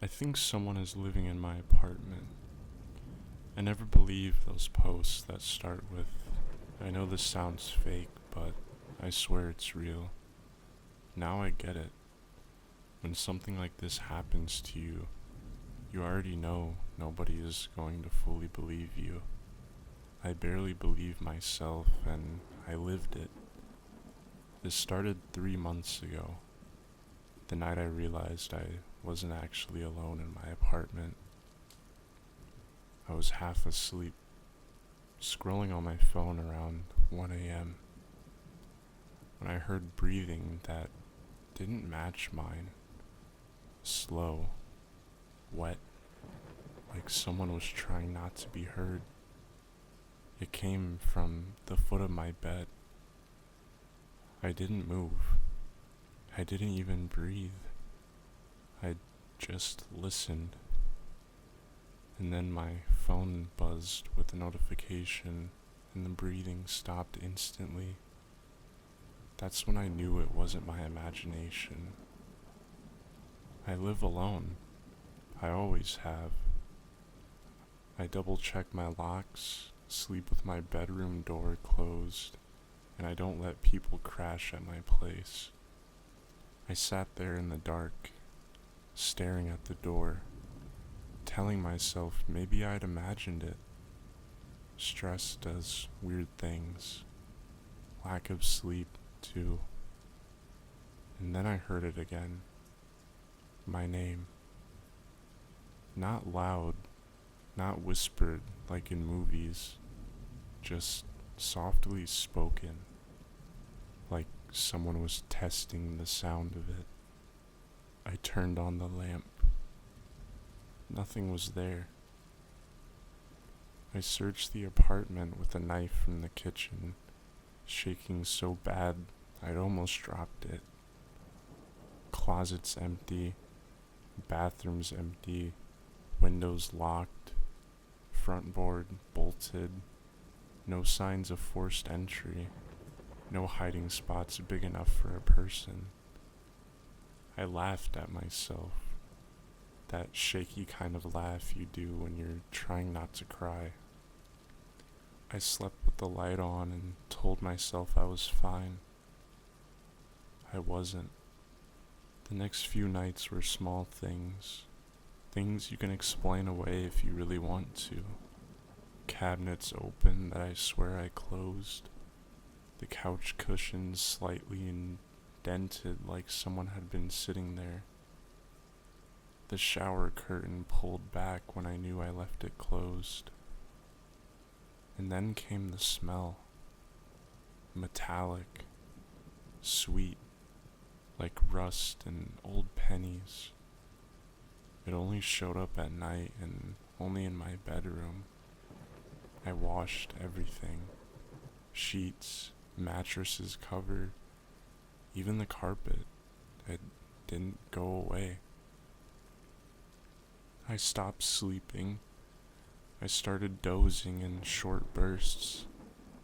I think someone is living in my apartment. I never believe those posts that start with, "I know this sounds fake, but I swear it's real." Now I get it. When something like this happens to you, you already know nobody is going to fully believe you. I barely believe myself, and I lived it. This started 3 months ago, the night I realized I wasn't actually alone in my apartment. I was half asleep, scrolling on my phone around 1 a.m., when I heard breathing that didn't match mine. Slow, wet, like someone was trying not to be heard. It came from the foot of my bed. I didn't move. I didn't even breathe. I just listened. And then my phone buzzed with a notification, and the breathing stopped instantly. That's when I knew it wasn't my imagination. I live alone. I always have. I double check my locks, sleep with my bedroom door closed, and I don't let people crash at my place. I sat there in the dark, staring at the door, telling myself maybe I'd imagined it. Stress does weird things. Lack of sleep, too. And then I heard it again. My name. Not loud, not whispered like in movies, just softly spoken, like someone was testing the sound of it. I turned on the lamp. Nothing was there. I searched the apartment with a knife from the kitchen, shaking so bad I'd almost dropped it. Closets empty, bathrooms empty, windows locked, front board bolted, no signs of forced entry, no hiding spots big enough for a person. I laughed at myself, that shaky kind of laugh you do when you're trying not to cry. I slept with the light on and told myself I was fine. I wasn't. The next few nights were small things. Things you can explain away if you really want to. Cabinets open that I swear I closed. The couch cushions slightly indented like someone had been sitting there. The shower curtain pulled back when I knew I left it closed. And then came the smell. Metallic. Sweet. Like rust and old pennies. It only showed up at night and only in my bedroom. I washed everything. Sheets, mattresses covered, even the carpet. It didn't go away. I stopped sleeping. I started dozing in short bursts,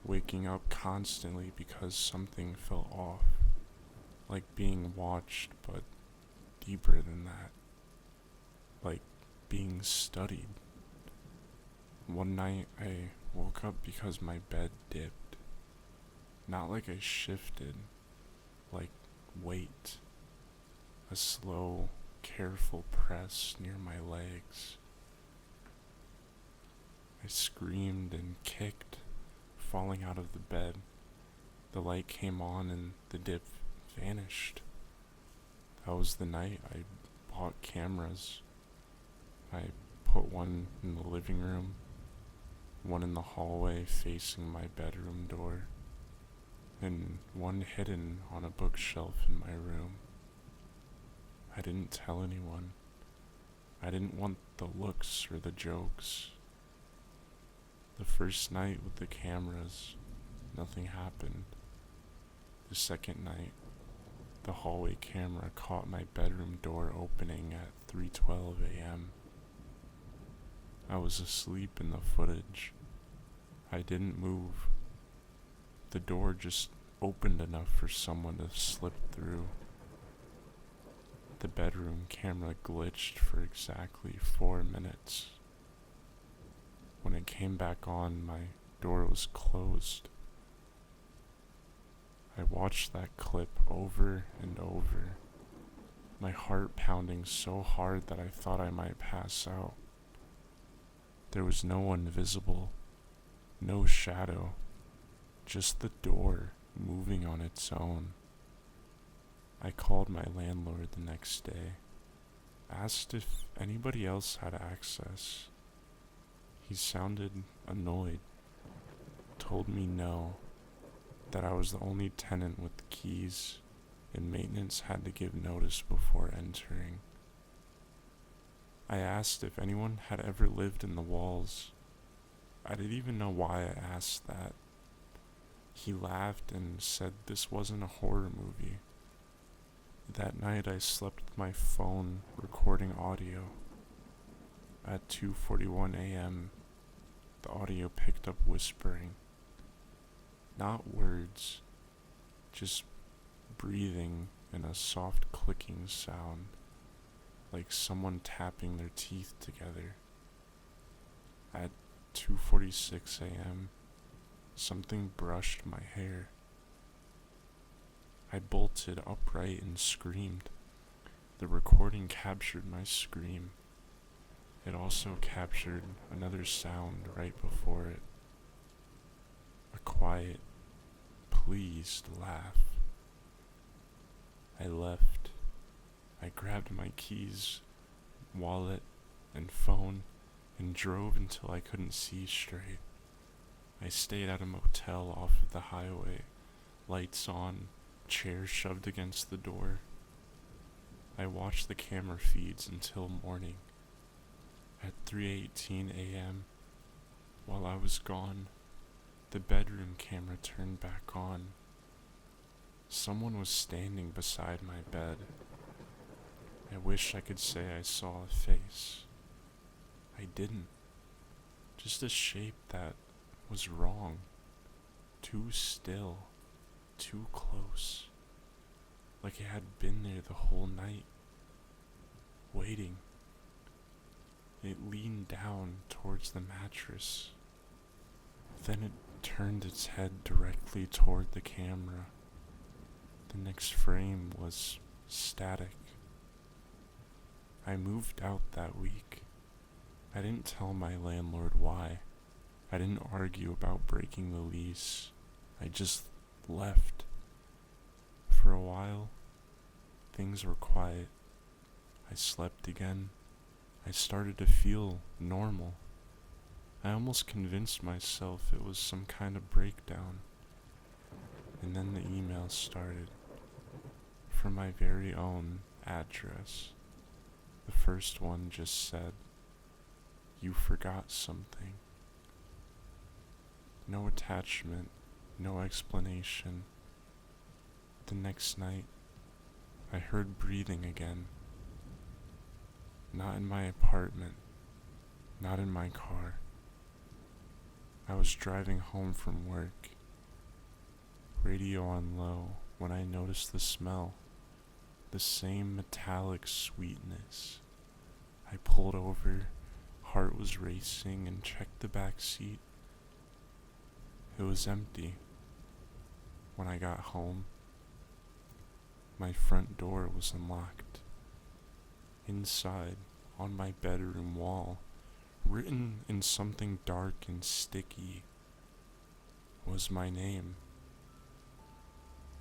waking up constantly because something felt off, like being watched, but deeper than that, like being studied. One night I woke up because my bed dipped, not like I shifted, like weight, a slow, careful press near my legs. I screamed and kicked, falling out of the bed. The light came on and the dip vanished. That was the night I bought cameras. I put one in the living room, one in the hallway facing my bedroom door, and one hidden on a bookshelf in my room. I didn't tell anyone. I didn't want the looks or the jokes. The first night with the cameras, nothing happened. The second night, the hallway camera caught my bedroom door opening at 3:12 a.m. I was asleep in the footage. I didn't move. The door just opened enough for someone to slip through. The bedroom camera glitched for exactly 4 minutes. When it came back on, my door was closed. I watched that clip over and over, my heart pounding so hard that I thought I might pass out. There was no one visible, no shadow, just the door moving on its own. I called my landlord the next day, asked if anybody else had access. He sounded annoyed, told me no, that I was the only tenant with the keys, and maintenance had to give notice before entering. I asked if anyone had ever lived in the walls. I didn't even know why I asked that. He laughed and said this wasn't a horror movie. That night I slept with my phone recording audio. At 2:41 a.m., the audio picked up whispering. Not words, just breathing and a soft clicking sound, like someone tapping their teeth together. At 2:46 a.m., something brushed my hair. I bolted upright and screamed. The recording captured my scream. It also captured another sound right before it. A quiet, pleased laugh. I left. I grabbed my keys, wallet, and phone and drove until I couldn't see straight. I stayed at a motel off of the highway, lights on, chairs shoved against the door. I watched the camera feeds until morning. At 3:18 a.m., while I was gone, the bedroom camera turned back on. Someone was standing beside my bed. I wish I could say I saw a face. I didn't. Just a shape that was wrong. Too still. Too close. Like it had been there the whole night. Waiting. It leaned down towards the mattress. Then it turned its head directly toward the camera. The next frame was static. I moved out that week. I didn't tell my landlord why. I didn't argue about breaking the lease. I just left. For a while, things were quiet. I slept again. I started to feel normal. I almost convinced myself it was some kind of breakdown. And then the emails started. From my very own address. The first one just said, "You forgot something." No attachment, no explanation. The next night, I heard breathing again. Not in my apartment, not in my car. I was driving home from work, radio on low, when I noticed the smell, the same metallic sweetness. I pulled over, heart was racing, and checked the back seat. It was empty. When I got home, my front door was unlocked. Inside, on my bedroom wall, written in something dark and sticky, was my name.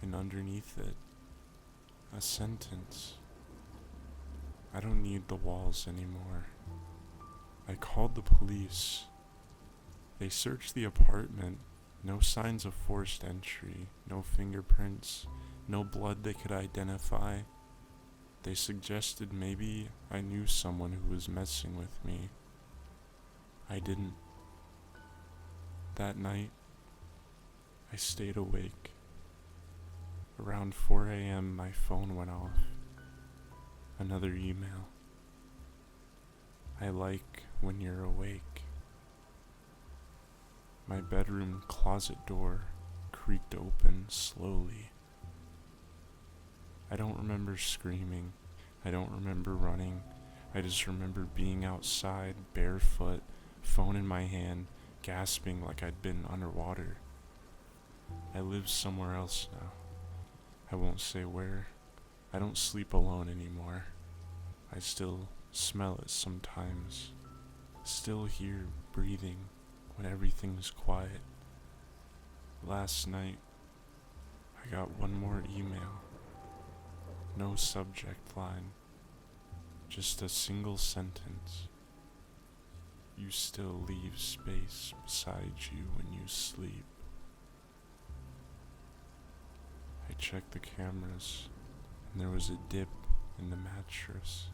And underneath it, a sentence. I don't need the walls anymore. I called the police. They searched the apartment. No signs of forced entry, no fingerprints, no blood they could identify. They suggested maybe I knew someone who was messing with me. I didn't. That night, I stayed awake. Around 4 a.m., my phone went off. Another email. I like when you're awake. My bedroom closet door creaked open slowly. I don't remember screaming. I don't remember running. I just remember being outside, barefoot, phone in my hand, gasping like I'd been underwater. I live somewhere else now. I won't say where. I don't sleep alone anymore. I still smell it sometimes. Still hear breathing when everything's quiet. Last night, I got one more email. No subject line. Just a single sentence. You still leave space beside you when you sleep. I checked the cameras, and there was a dip in the mattress.